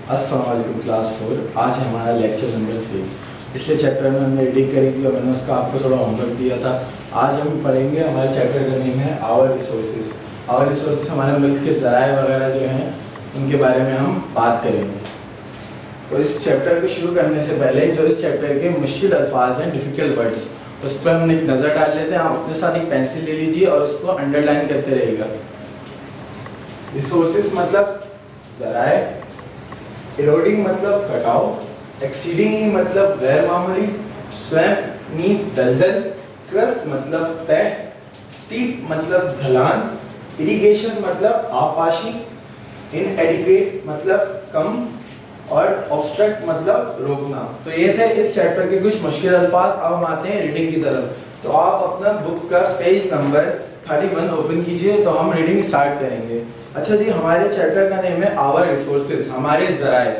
अस्सलाम वालेकुम क्लास 4। आज है हमारा लेक्चर नंबर 3। पिछले चैप्टर में हमने रीडिंग करी थी और मैंने उसका आपको थोड़ा होमवर्क दिया था। आज हम पढ़ेंगे, हमारे चैप्टर का नेम है आवर रिसोर्सेज। आवर रिसोर्सेज हमारे मुल्क के ज़राए वगैरह जो हैं उनके बारे में हम बात करेंगे। तो इस चैप्टर को शुरू करने से पहले जो इस चैप्टर के मुश्किल अल्फाज हैं, डिफ़िकल्ट वर्ड्स, उस पर हम एक नज़र डाल लेते हैं। आप अपने साथ एक पेंसिल ले लीजिए और उसको अंडरलाइन करते रहिएगा। रिसोर्सेज मतलब ज़राए, इरोडिंग मतलब कटाव, एक्सीडिंगली मतलब गैर मामूली, स्वैम्प मींस दलदल, क्रस्ट मतलब तय, स्टीप मतलब ढलान, इरिगेशन मतलब आपाशी, इनएडिक्वेट मतलब कम और ऑब्स्ट्रक्ट मतलब रोकना। तो ये थे इस चैप्टर के कुछ मुश्किल अल्फाज। अब हम आते हैं रीडिंग की तरफ। तो आप अपना बुक का पेज नंबर 31 ओपन कीजिए, तो हम रीडिंग स्टार्ट करेंगे। अच्छा जी, हमारे चैप्टर का नेम है आवर रिसोर्सेज, हमारे ज़राए।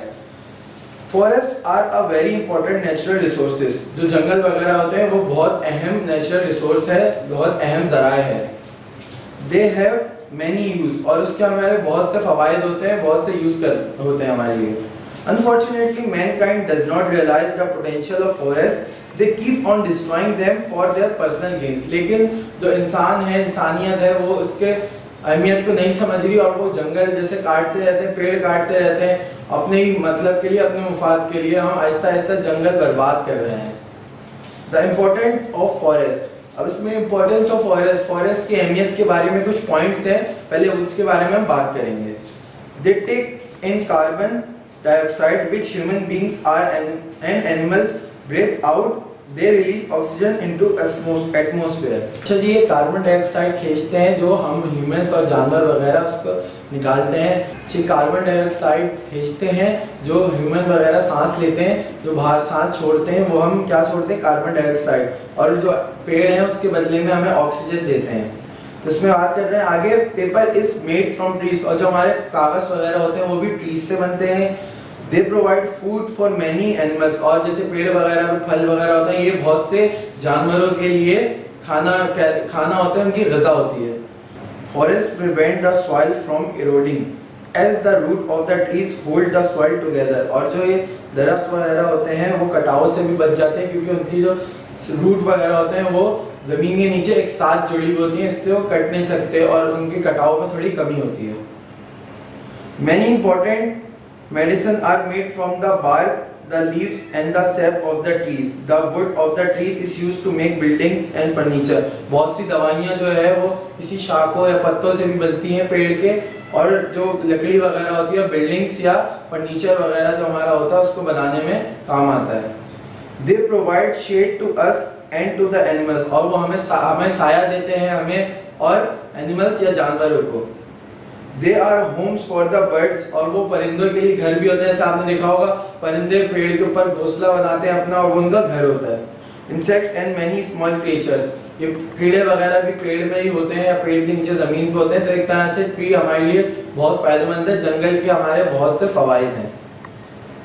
Forest are a very important natural resources. जो जंगल वगैरह होते हैं वो बहुत अहम नेचुरल रिसोर्स है, बहुत अहम ज़राए है। दे हैव मैनी यूज, और उसके हमारे बहुत से फ़वाइद होते हैं, बहुत से यूज़ होते हैं हमारे लिए। Unfortunately, mankind does not realize the potential of forest. They keep on destroying them for their personal gains. लेकिन जो इंसान है, इंसानियत है, वो उसके अहमियत को नहीं समझ रही और वो जंगल जैसे काटते रहते हैं, पेड़ काटते रहते हैं अपने ही मतलब के लिए, अपने मुफाद के लिए। हम आहिस्ता आहिस्ता जंगल बर्बाद कर रहे हैं। The important of forest. अब इसमें इम्पोर्टेंस ऑफ फॉरेस्ट, फॉरेस्ट की अहमियत के बारे में कुछ पॉइंट्स हैं, पहले उसके बारे में हम बात करेंगे। They take in carbon dioxide which human beings are and animals breathe out. They release oxygen into atmosphere. अच्छा जी, ये कार्बन डाइऑक्साइड खींचते हैं जो हम ह्यूमंस और जानवर वगैरह उसको निकालते हैं। जी, कार्बन डाइऑक्साइड खींचते हैं जो ह्यूमन वगैरह सांस लेते हैं, जो बाहर सांस छोड़ते हैं वो हम क्या छोड़ते हैं, कार्बन डाइऑक्साइड। और जो पेड़ हैं उसके बदले में हमें ऑक्सीजन देते हैं। तो इसमें बात कर रहे हैं आगे, paper is made from trees, और जो हमारे कागज वगैरह होते हैं वो भी ट्रीज से बनते हैं। They provide food for many animals, और जैसे पेड़ वगैरह फल वगैरह होते हैं ये बहुत से जानवरों के लिए खाना होता है, उनकी ग़िज़ा होती है। Forest prevent the soil from eroding as the root of the trees hold the soil together, और जो ये दरख्त वगैरह होते हैं वो कटाव से भी बच जाते हैं क्योंकि उनकी जो रूट वगैरह होते हैं वो ज़मीन के नीचे एक साथ जुड़ी हुई होती हैं, इससे वो कट नहीं सकते और उनके कटाव में थोड़ी कमी होती है। Many important medicine are made from the bark, the leaves and the sap of the trees. The wood of the trees is used to make buildings and furniture. बहुत सी दवाइयाँ जो है वो किसी शाखों या पत्तों से भी बनती हैं पेड़ के, और जो लकड़ी वगैरह होती है बिल्डिंग्स या फर्नीचर वगैरह जो हमारा होता है उसको बनाने में काम आता है। They provide shade to us and to the animals, और वो हमें साया देते हैं हमें और एनिमल्स या जानवरों को। They are homes for the birds, और वो परिंदों के लिए घर भी होते हैं। जैसे आपने देखा होगा परिंदे पेड़ के ऊपर घोंसला बनाते हैं अपना, और वो उनका घर होता है। Insect and many small creatures, ये कीड़े वगैरह भी पेड़ में ही होते हैं या पेड़ के नीचे ज़मीन पे होते हैं। तो एक तरह से ट्री हमारे लिए बहुत फ़ायदेमंद है, जंगल के हमारे बहुत से फ़वाइद हैं।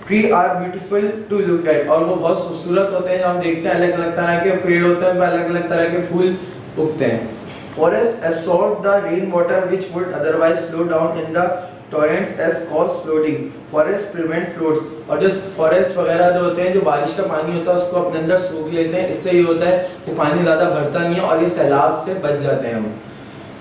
Tree are beautiful to look at, और वो बहुत खूबसूरत होते हैं। जो हम देखते हैं अलग अलग तरह के पेड़ होते हैं, उनमें अलग अलग तरह के फूल उगते हैं। Forests absorb the rainwater which would otherwise flow down in the torrents as cause flooding. Forests prevent floods, और जो फॉरेस्ट वगैरह जो होते हैं, जो बारिश का पानी होता है उसको अपने अंदर सूख लेते हैं। इससे ये होता है कि पानी ज़्यादा भरता नहीं है और ये सैलाब से बच जाते हैं हम।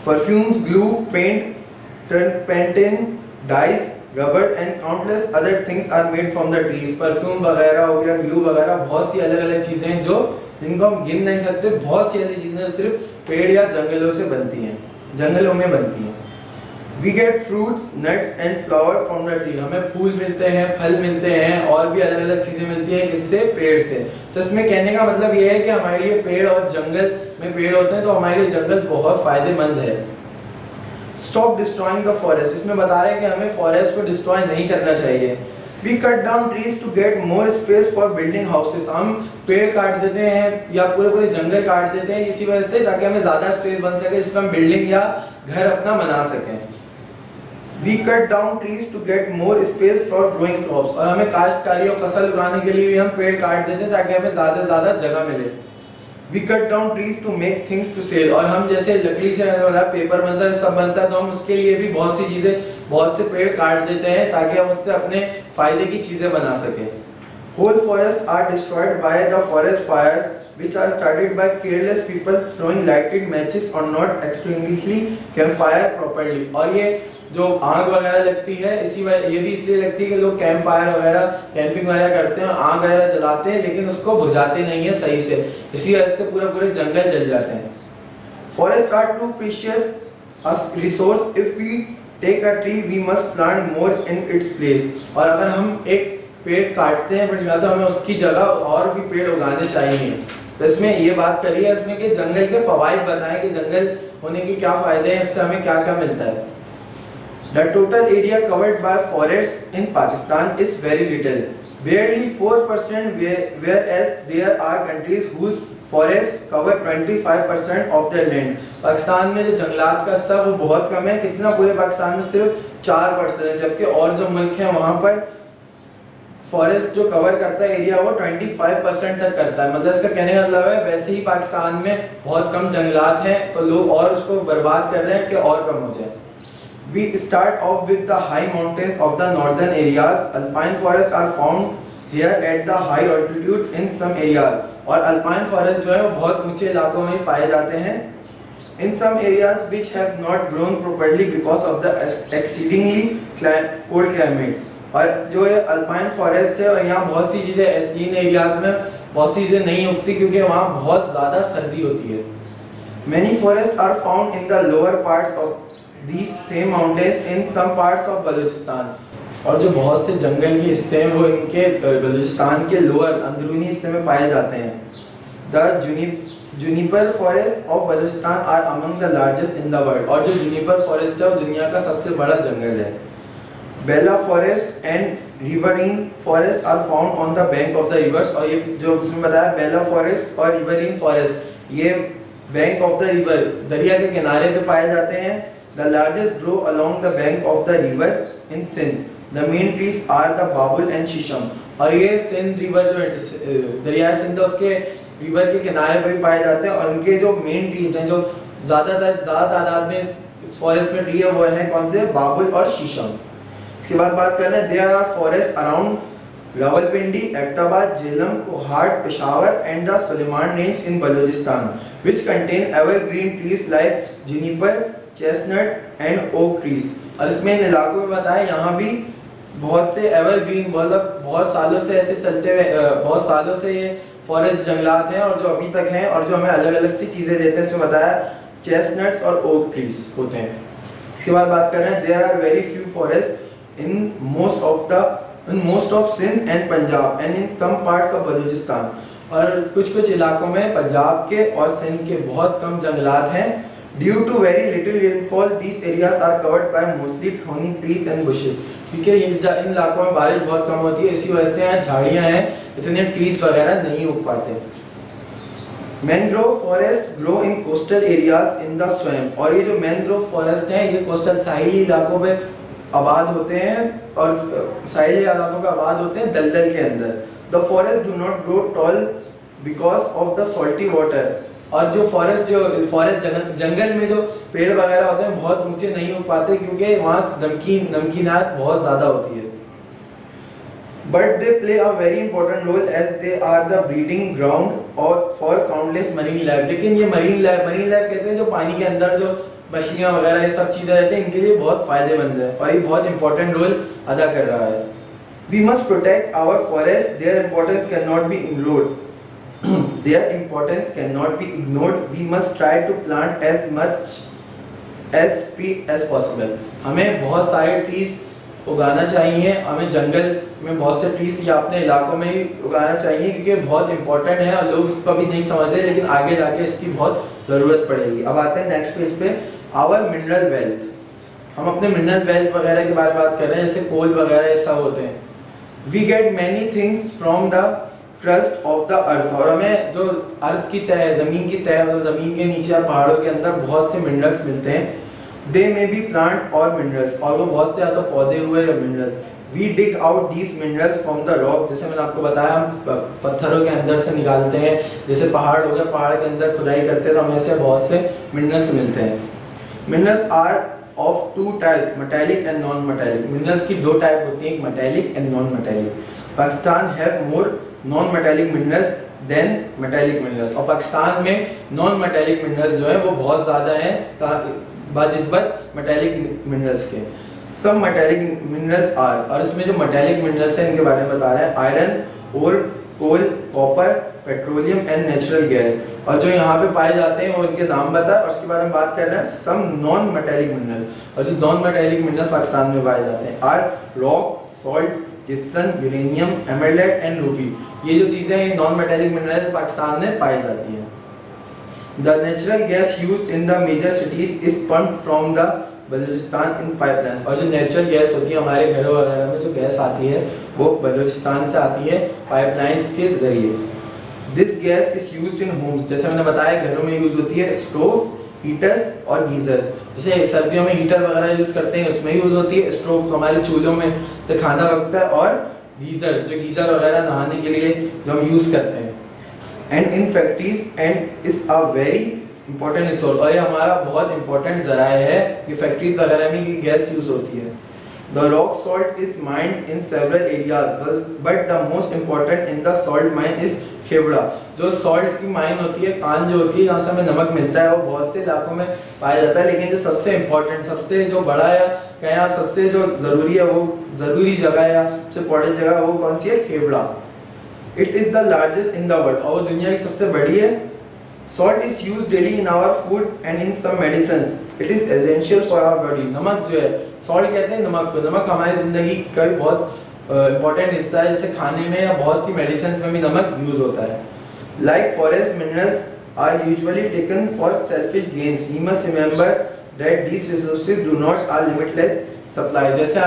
Perfumes, glue, paint, painting, dyes, rubber and countless other things are made from the trees. Perfume वगैरह हो गया, ग्लू वगैरह, बहुत सी अलग अलग चीज़ें हैं जो जिनको हम गिन नहीं सकते। बहुत सी ऐसी चीज़ें सिर्फ पेड़ या जंगलों से बनती हैं, जंगलों में बनती हैं। We get fruits, nuts and flower from the tree, हमें फूल मिलते हैं, फल मिलते हैं और भी अलग अलग चीज़ें मिलती हैं किससे, पेड़ से। तो इसमें कहने का मतलब ये है कि हमारे लिए पेड़ और जंगल में पेड़ होते हैं तो हमारे लिए जंगल बहुत फ़ायदेमंद है। स्टॉप डिस्ट्रॉइंग द फॉरेस्ट, इसमें बता रहे हैं कि हमें फॉरेस्ट को डिस्ट्रॉय नहीं करना चाहिए। We cut down trees to get more space for building houses. हम पेड़ काट देते हैं या पूरे पूरे जंगल काट देते हैं इसी वजह से, ताकि हमें ज़्यादा स्पेस बन सके जिसमें हम बिल्डिंग या घर अपना बना सकें। We cut down trees to get more space for growing crops, और हमें काश्तकारी और फसल उगाने के लिए भी हम पेड़ काट देते हैं ताकि हमें ज़्यादा से ज़्यादा जगह मिले। We cut down trees to make things to sell, और हम जैसे लकड़ी से पेपर बनता है, सब बनता है, तो हम उसके लिए भी बहुत सी चीज़ें, बहुत से पेड़ काट देते हैं ताकि हम उससे अपने फायदे की चीज़ें बना सकें। Whole forest are destroyed by the forest fires which are started by careless people throwing lighted matches or not extinguishing campfire properly। और ये जो आग वगैरह लगती है इसी वजह, ये भी इसलिए लगती है कि लोग कैंप फायर वगैरह, कैंपिंग वगैरह करते हैं, आग वगैरह जलाते हैं, लेकिन उसको बुझाते नहीं है सही से, इसी वजह से पूरे जंगल जल जाते हैं। Forest are too precious a resource, if we take a tree we must plant more in its place. और अगर हम एक पेड़ काटते हैं बट या तो हमें उसकी जगह और भी पेड़ उगाने चाहिए। तो इसमें ये बात करी है इसमें कि जंगल के फवाइद बताएं कि जंगल होने के क्या फायदे हैं, इससे हमें क्या क्या मिलता है। The total area covered by forests in Pakistan is very little, barely 4%, whereas there are countries whose forests cover 25% of their land। Pakistan में जो जंगलात का स्तर वो बहुत कम है, कितना, पूरे पाकिस्तान में सिर्फ 4% है, जबकि और जो मुल्क हैं वहाँ पर फॉरेस्ट जो कवर करता है एरिया वो 25% तक करता है। मतलब इसका कहने का मतलब है वैसे ही पाकिस्तान में बहुत कम जंगलात हैं तो लोग और उसको बर्बाद कर रहे हैं कि और कम हो जाए। We start off with the high mountains of the northern areas. Alpine forests are found here at the high altitude in some areas। और अल्पाइन फॉरेस्ट जो है वो बहुत ऊंचे इलाकों में पाए जाते हैं। In some areas which have not grown properly because of the exceedingly cold climate। और जो ये अल्पाइन फॉरेस्ट है और यहाँ बहुत सी चीज़ें इन एरियाज में बहुत सी चीज़ें नहीं उगती क्योंकि वहाँ बहुत ज़्यादा सर्दी होती है। Many forests are found in the lower parts of these same mountains in some parts of Balochistan. और जो बहुत से जंगल के हिस्से हैं वो इनके बलूचिस्तान के लोअर अंदरूनी हिस्से में पाए जाते हैं। The juniper forest of Balochistan are among the largest in the world। और जो जूनिपर फॉरेस्ट है वो दुनिया का सबसे बड़ा जंगल है। Bela forest and riverine forest are found on the bank of the rivers. और ये जो उसमें बताया बेला फॉरेस्ट और रिवरीन फॉरेस्ट ये बैंक ऑफ द रिवर, दरिया के किनारे पे पाए जाते हैं। The largest grow along the bank of the river in Sindh. The main trees are the babul and shisham. और ये सिंध रिवर जो दरिया सिंध है उसके रिवर के किनारे पे भी पाए जाते हैं। और उनके जो मेन ट्रीज हैं जो ज़्यादा तादाद में इस फॉरेस्ट में ट्री है वो है कौन से, बाबुल और शीशम। इसके बाद बात करना है there are forest around Rawalpindi, Abbottabad, Jhelum, Kohat, Peshawar and the Sulaiman range in Balochistan which contain evergreen trees like juniper, chestnut and oak trees. और इसमें इन इलाकों में बताया यहाँ भी बहुत से एवरग्रीन, मतलब बहुत सालों से ऐसे चलते हुए बहुत सालों से ये फॉरेस्ट जंगलात हैं और जो अभी तक हैं और जो हमें अलग अलग सी चीज़ें देते हैं। इसमें बताया चेस्टनट्स और ओक ट्रीज होते हैं। इसके बाद बात कर रहे हैं there are very few forest in most of Sindh and Punjab and in some parts of Balochistan। और कुछ इलाकों में पंजाब के और सिंध के बहुत कम जंगलात हैं। Due to very little rainfall, these areas are covered by mostly thorny trees and bushes। क्योंकि इन इलाकों में बारिश बहुत कम होती है इसी वजह से यहाँ झाड़ियाँ हैं, इतने ट्रीज वगैरह नहीं उग पाते। Mangrove forest grow in coastal areas in the swamp. और ये जो मैनग्रोव फॉरेस्ट हैं ये कोस्टल साहिली इलाकों में आबाद होते हैं और साहिली इलाकों में आबाद होते हैं दलदल के अंदर। The forest do not grow tall because of the salty water. और जो फॉरेस्ट जंगल में जो पेड़ वगैरह होते हैं बहुत ऊंचे नहीं हो पाते क्योंकि वहाँ नमकीनात बहुत ज़्यादा होती है। But they play a very important role as they are the breeding ground और फॉर काउंटलेस मरीन लाइफ। लेकिन ये मरीन लाइफ कहते हैं जो पानी के अंदर जो मछलियाँ वगैरह ये सब चीज़ें रहती हैं, इनके लिए बहुत फायदेमंद है और ये बहुत इंपॉर्टेंट रोल अदा कर रहा है। We must protect our forest, their importance can not be ignored. Their importance can not be ignored. We must try to plant as much as tree as possible. हमें बहुत सारे ट्रीज उगाना चाहिए, हमें जंगल में बहुत से ट्रीज या अपने इलाकों में ही उगाना चाहिए क्योंकि बहुत इंपॉर्टेंट है और लोग इसको अभी नहीं समझ रहे, लेकिन आगे जाके इसकी बहुत ज़रूरत पड़ेगी। अब आते हैं नेक्स्ट पेज पे, आवर मिनरल वेल्थ। हम अपने मिनरल वेल्थ वगैरह के बारे में बात कर रहे हैं, जैसे कोल वगैरह ये सब होते हैं। We get many things from the crust of the earth. और हमें जो अर्थ की तह, ज़मीन की तह, मतलब ज़मीन के नीचे पहाड़ों के अंदर बहुत से मिनरल्स मिलते हैं। दे मे बी प्लांट और मिनरल्स, और वो बहुत से या तो पौधे हुए या minerals. We dig out these minerals from the rock, जैसे मैंने आपको बताया हम पत्थरों के अंदर से निकालते हैं, जैसे पहाड़ हो गया, पहाड़ के अंदर खुदाई करते हैं तो हमें ऐसे बहुत से मिनरल्स मिलते हैं। Minerals are of two types, metallic and non metallic. Minerals की दो टाइप होती हैं, एक metallic and non metallic. Pakistan have more non metallic minerals than metallic minerals, और पाकिस्तान में नॉन मेटालिक मिनरल्स जो है वो बहुत ज़्यादा हैं बनिस्बत मेटालिक मिनरल्स के। सब मेटालिक मिनरल्स आर, और इसमें जो मेटालिक मिनरल्स हैं इनके बारे में बता रहे हैं, iron, ore, coal, copper, petroleum and natural gas. और जो यहाँ पे पाए जाते हैं वो इनके नाम बताए, और उसके बारे में बात कर रहे हैं सम नॉन मेटालिक मिनरल्स, और जो नॉन मेटालिक मिनरल्स पाकिस्तान में पाए जाते हैं are rock, salt, gypsum, uranium, emerald and ruby. ये जो चीज़ें हैं नॉन मेटालिक मिनरल्स पाकिस्तान में पाई जाती हैं। The natural gas used in the major cities is pumped from the Balochistan in pipelines, और जो नेचुरल गैस होती है हमारे घरों वगैरह में जो गैस आती है वो बलूचिस्तान से आती है पाइपलाइंस के जरिए। This gas is used in Holmes, जैसे मैंने बताया घरों में यूज होती है, स्टोव, हीटर्स और गीजर्स। जैसे सर्दियों में हीटर वगैरह यूज करते हैं उसमें यूज होती है, स्टोव हमारे चूल्हों में से खाना पकता है, और गीजर जो गीजर वगैरह नहाने के लिए जो हम यूज करते हैं। And in factories and is a very important resource, और ये हमारा बहुत इंपॉर्टेंट जराया है, ये फैक्ट्रीज वगैरह में ये गैस यूज होती है। The rock salt is mind in several areas but the most important in the salt mine is Khewra. जो सॉल्ट की माइन होती है, कान जो होती है जहाँ से हमें नमक मिलता है, वो बहुत से इलाकों में पाया जाता है, लेकिन जो सबसे इंपॉर्टेंट, सबसे जो बड़ा या कहें आप सबसे जो ज़रूरी है, वो ज़रूरी जगह या सबसे इंपॉर्टेंट जगह वो कौन सी है? Khewra. It is the largest in the world, और वो दुनिया की सबसे बड़ी है। Salt is used daily in our food and in some medicines. It is essential for our body. नमक जो है, salt कहते हैं नमक को, नमक हमारी ज़िंदगी का भी बहुत इम्पोर्टेंट हिस्सा है, जैसे खाने में या बहुत सी मेडिसिन में भी नमक यूज होता है। Like forest minerals are usually taken for selfish gains. We must remember that these resources do not are limitless supply. जैसे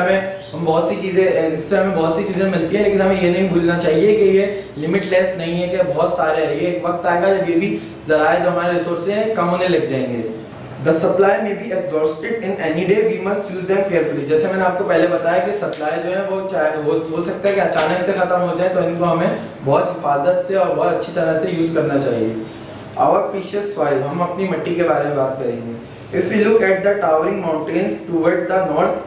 हम बहुत सी चीज़ें, इससे हमें बहुत सी चीज़ें मिलती हैं, लेकिन हमें ये नहीं भूलना चाहिए कि ये लिमिटलेस नहीं है, कि बहुत सारे हैं। ये एक वक्त आएगा जब ये भी ज़राए जो हमारे रिसोर्सेज हैं कम होने लग जाएंगे। The supply may be exhausted in any day. We must use them carefully. जैसे मैंने आपको पहले बताया कि सप्लाई जो है वो हो सकता है कि अचानक से ख़त्म हो जाए, तो इनको हमें बहुत हिफाजत से और बहुत अच्छी तरह से यूज़ करना चाहिए। Our precious soil, हम अपनी मिट्टी के बारे में बात करेंगे। If we look at the towering mountains toward the north,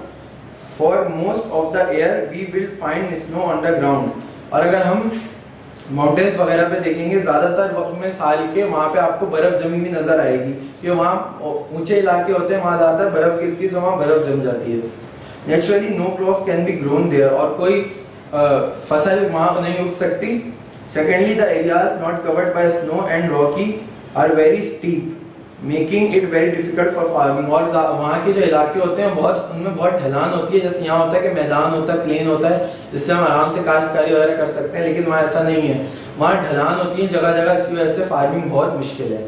for most of the year we will find snow on the ground. और अगर हम माउंटेन्स वगैरह पे देखेंगे, ज़्यादातर वक्त में साल के वहाँ पे आपको बर्फ़ जमी हुई नज़र आएगी, कि वहाँ ऊंचे इलाके होते हैं, वहाँ ज़्यादातर बर्फ़ गिरती है, तो वहाँ बर्फ़ जम जाती है। Naturally no crops can be grown there, और कोई फसल वहाँ नहीं उग सकती। Secondly the areas not covered by snow and rocky are very steep, making it very difficult for farming. और वहाँ के जो इलाके होते हैं बहुत, उनमें बहुत ढलान होती है, जैसे यहाँ होता है कि मैदान होता है, प्लेन होता है, जिससे हम आराम से काश्तकारी वगैरह कर सकते हैं, लेकिन वहाँ ऐसा नहीं है, वहाँ ढलान होती है जगह जगह, इसी वजह से फार्मिंग बहुत मुश्किल है।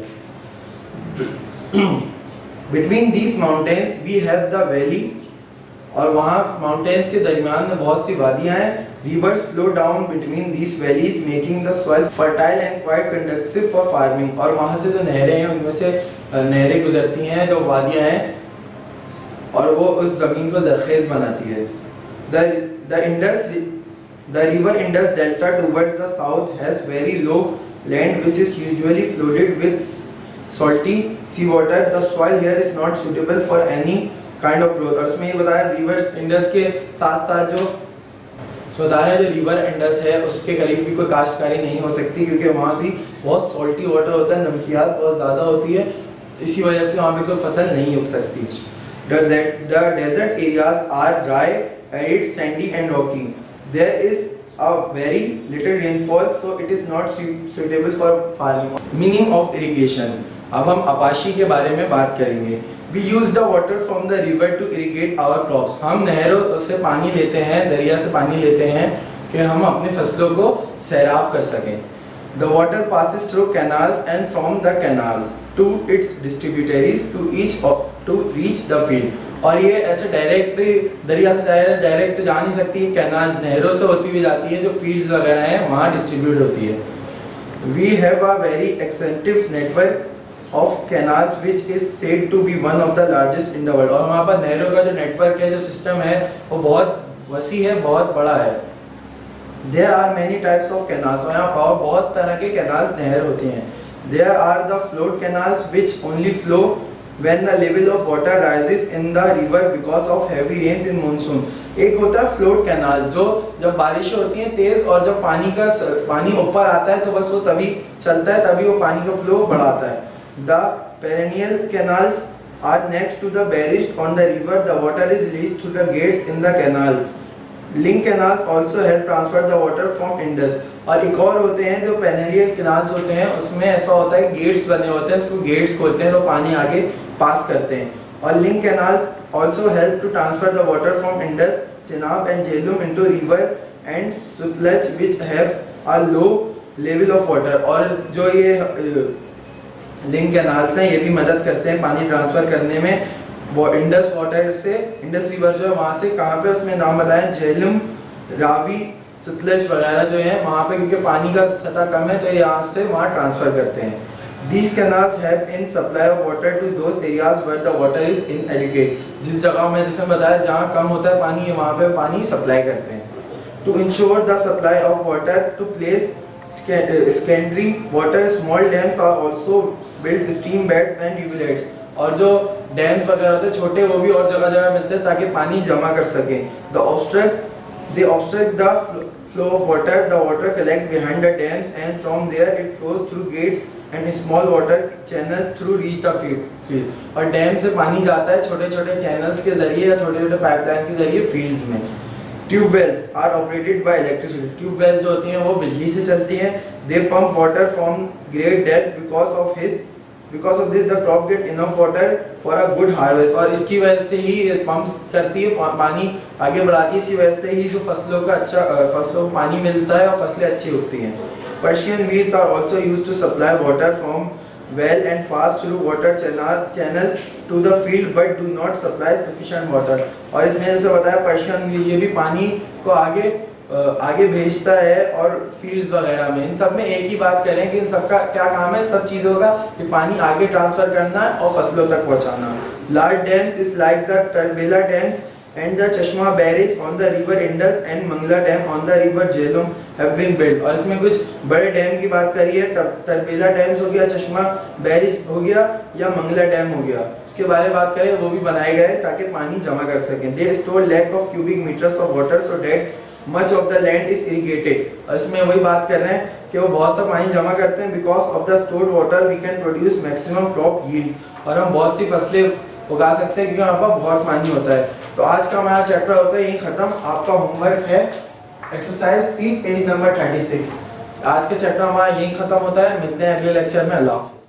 Between these mountains we have the valley, और वहाँ माउंटेन्स के दरमियान में बहुत सी वादियाँ हैं। Reverse flow down between these valleys making the soil fertile and quite conductive for farming, और वहाँ से जो नहरें हैं उनमें से नहरें गुजरती हैं, जो वादियाँ हैं, और वो उस ज़मीन को ज़रख़ेज़ बनाती है। The river Indus Delta towards the south has very low land which is usually flooded with salty seawater. The soil here is not suitable for any kind of growth. और इसमें ये बताया रिवर इंडस के साथ साथ जो बता रहे हैं, जो रिवर इंडस है उसके करीब भी कोई काश्तकारी नहीं हो सकती, क्योंकि वहाँ भी बहुत सॉल्टी वाटर होता है, नमकियात बहुत ज़्यादा होती है, इसी वजह से वहाँ पे कोई फसल नहीं उग सकती। The desert areas are dry, arid, sandy and rocky. There is a very little rainfall, so it is not suitable for farming. Meaning of irrigation. अब हम अपाशी के बारे में बात करेंगे। We use the water from the river to irrigate our crops. हम नहरों से पानी लेते हैं, दरिया से पानी लेते हैं कि हम अपनी फसलों को सैराब कर सकें। The water passes through canals and from the canals to its distributaries to reach the field. और ये ऐसे डायरेक्ट दरिया से डायरेक्ट तो जा नहीं सकती, कैनाल्स नहरों से होती हुई जाती है, जो फील्ड्स वगैरह हैं वहाँ डिस्ट्रीब्यूट होती है। We have a very extensive network of canals which is said to be one of the largest in the world. और वहाँ पर नहरों का जो नेटवर्क है, जो सिस्टम है, वो बहुत वसी है, बहुत बड़ा है। There are many types of canals, और यहाँ पर बहुत तरह के कैनाल्स नहर होती हैं। There are the flood canals which only flow when the level of water rises in the river because of heavy rains in monsoon। एक होता है फ्लोट कैनाल, जो जब बारिश होती है तेज और जब पानी ऊपर आता है तो बस वो तभी चलता है, तभी वो पानी का फ्लो बढ़ाता है। The perennial canals are next to the barrage on the river. The water is released through the gates in the canals. Link canals also help transfer the water from Indus। और एक और होते हैं जो perennial canals होते हैं, उसमें ऐसा होता है गेट्स बने होते हैं, उसको गेट्स खोलते हैं तो पानी आगे पास करते हैं। और link canals also help to transfer the water from Indus, Chenab and Jhelum into river and Sutlej which have a low level of water। और जो ये लिंक कैनाल्स हैं ये भी मदद करते हैं पानी ट्रांसफ़र करने में। वो इंडस वाटर से, इंडस रिवर जो है वहाँ से कहाँ पे, उसमें नाम बताएं, झेलम, रावी, सतलज वगैरह जो है वहाँ पे, क्योंकि पानी का सतह कम है तो यहाँ से वहाँ ट्रांसफ़र करते हैं। These canals help in supply of water to those areas where the water is inadequate। जिस जगह में जैसे बताया जहाँ कम होता है पानी, वहाँ पे पानी सप्लाई करते हैं। To ensure the supply of water to place secondary water, small dams are also built, stream beds and rivulets। और जो डैम्स वगैरह होते हैं छोटे, वो भी और जगह जगह मिलते हैं ताकि पानी जमा कर सकें। They obstruct the flow of water। The water collect behind the dams and from there it flows through gates and small water channels through reach the field। और डैम से पानी जाता है छोटे छोटे चैनल्स के जरिए या छोटे छोटे पाइपलाइन के जरिए फील्ड्स में। Tubewells are operated by electricity. Tubewell जो होती हैं वो बिजली से चलती हैं। They pump water from great depth because of this the crop get enough water for a good harvest। और इसकी वजह से ही पंप्स करती है, पानी आगे बढ़ाती है, इसी वजह से ही जो फसलों को पानी मिलता है और फसलें अच्छी उगती हैं। Persian wheels are also used to supply water from well and pass through water channels to the field but do not supply sufficient water। और इसमें जैसे बताया पर्शियन व्हील ये भी पानी को आगे भेजता है और फील्ड्स वगैरह में। इन सब में एक ही बात करें कि इन सब का क्या काम है, सब चीज़ों का कि पानी आगे ट्रांसफ़र करना और फसलों तक पहुंचाना। Large dams is like the Tarbela dams and the Chashma barrage on the river Indus and Mangla dam on the river Jhelum have been built। और इसमें कुछ बड़े डैम की बात करी है, टरबेला डैम्स हो गया, चश्मा बैरेज हो गया या मंगला डैम हो गया, इसके बारे में बात करें, वो भी बनाए गए ताकि पानी जमा कर सकें। They store lakh of cubic meters of water so that much of the land is irrigated। और इसमें वही बात कर रहे हैं कि वो बहुत सा पानी जमा करते हैं। Because of the stored water we can produce maximum crop yield। और हम बहुत सी फसलें उगा सकते हैं क्योंकि वहाँ पर बहुत पानी होता है। तो आज का हमारा चैप्टर होता है यही खत्म। आपका होमवर्क है एक्सरसाइज सी पेज नंबर 36। आज का चैप्टर हमारा यही खत्म होता है। मिलते हैं अगले लेक्चर में। अल्लाह हाफ़िज़।